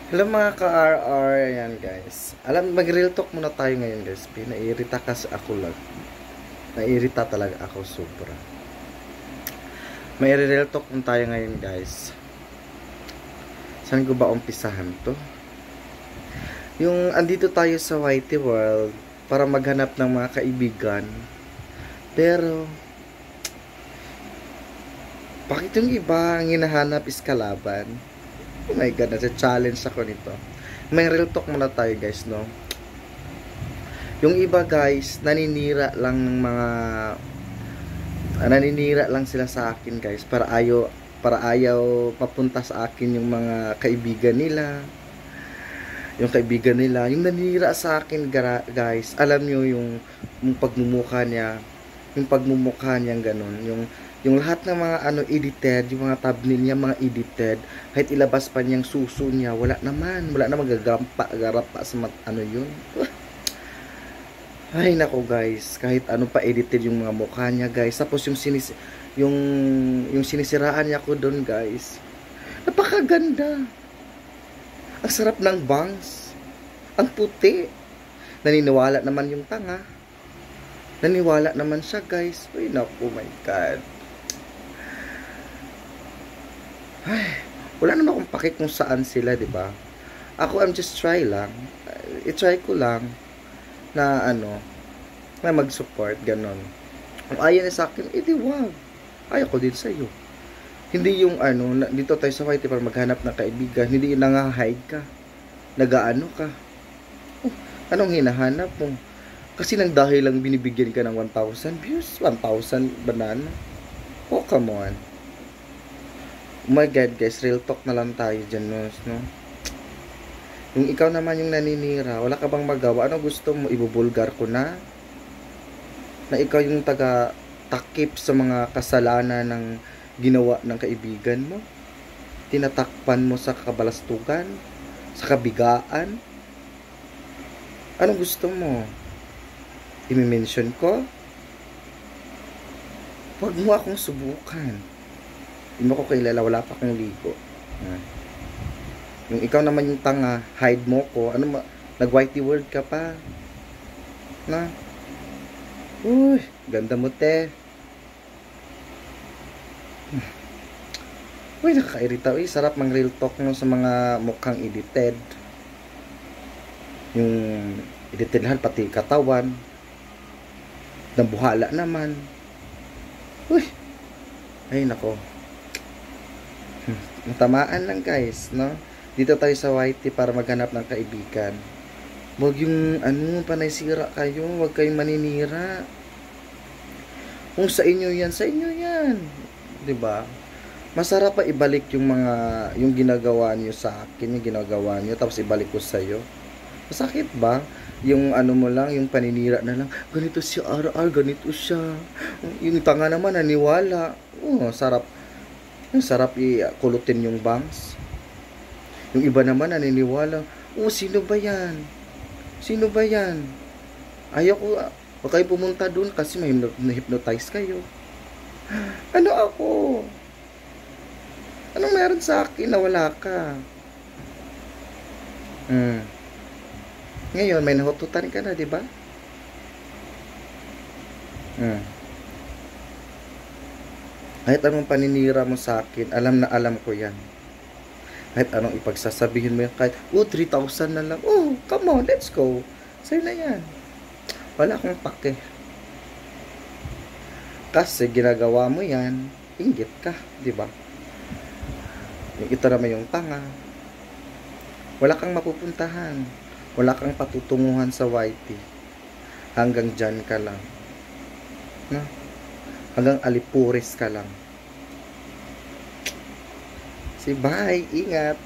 Hello mga ka-RR, ayan guys. Alam, mag-real talk muna tayo ngayon guys. Naiirita kasi ako lang. Naiirita talaga ako sobra. May real talk muna tayo ngayon guys. Saan ko ba umpisahan to? Yung andito tayo sa Whitey World para maghanap ng mga kaibigan. Pero, bakit yung iba ang hinahanap is kalaban? Oh my god, nasa-challenge ako nito. May real talk muna tayo guys, no? Yung iba guys, naninira lang ng mga naninira lang sila sa akin guys para ayaw papunta sa akin yung mga kaibigan nila. Yung kaibigan nila, yung naninira sa akin guys, alam nyo yung pagmumukha niya, yung pagmumukha niya ganun, yung lahat ng mga edited, yung mga thumbnail niya mga edited, kahit ilabas pa niyang suso niya, wala naman gagampa sa yun. Ay nako guys, kahit ano pa edited yung mga mukha niya guys. Tapos yung sinisiraan niya ko doon guys, napakaganda. Ang sarap ng bangs, ang puti. Naniniwala naman yung tanga. Naniwala naman siya guys. Ay naku, my god. Ay, wala naman akong paki kung saan sila, di ba? Ako, I'm just try lang. I-try ko lang na na mag-support, ganon. Kung ayaw na sa akin, edi wag. Ayaw ko din sa'yo. Hindi yung dito tayo sa Whitey para maghanap ng kaibigan. Hindi yung nangahide ka. Nagaano ka. Oh, anong hinahanap mo? Kasi nang dahil lang binibigyan ka ng 1,000 views, 1,000 banana. Oh, come on. Oh my god guys, real talk na lang tayo dyan, no? Yung ikaw naman yung naninira, wala ka bang magawa? Ano gusto mo? Ibubulgar ko na? Na ikaw yung taga-takip sa mga kasalanan ng ginawa ng kaibigan mo? Tinatakpan mo sa kabalastugan? Sa kabigaan? Ano gusto mo? I-mention ko? Huwag mo akong subukan. Hindi mo ko kilala, wala pa akong ligo. Yung ikaw naman yung tanga, hide mo ko. Nag-Whitey World ka pa. Na? Uy, ganda mo te. Uy, nakakairita. Uy, sarap mang real talk mo sa mga mukhang edited. Yung edited lahat, pati katawan. Nabuhala naman. Uy, ay nako. Tamaan lang guys, no? Dito tayo sa Whitey para maghanap ng kaibigan. Huwag yung panay sira kayo, huwag kayong maninira. Kung sa inyo yan, 'di ba? Masarap pa ibalik yung ginagawa niyo sa akin, yung ginagawa niyo tapos ibalik ko sa iyo. Masakit ba? Yung mo lang, yung paninira na lang, ganito si RR, ganito siya. Yung tanga naman naniwala. Oh, sarap. Ang sarap i-kulutin yung bangs. Yung iba naman naniniwala, oh, sino ba yan? Sino ba yan? Ayoko, huwag kayo pumunta dun kasi may na-hypnotize kayo. Ano ako? Anong meron sa akin na wala ka? Ngayon, may nahututan ka na, di ba? Kahit anong paninira mo sa akin, alam na alam ko yan. Kahit anong ipagsasabihin mo yan, kahit, 3,000 na lang. Oh, come on, let's go. Sa'yo na yan. Wala akong pake. Kasi ginagawa mo yan, inggit ka, di ba? Ito naman yung tanga. Wala kang mapupuntahan. Wala kang patutunguhan sa Whitey. Hanggang dyan ka lang. No? Hanggang Alipuris ka lang. Bye, ingat.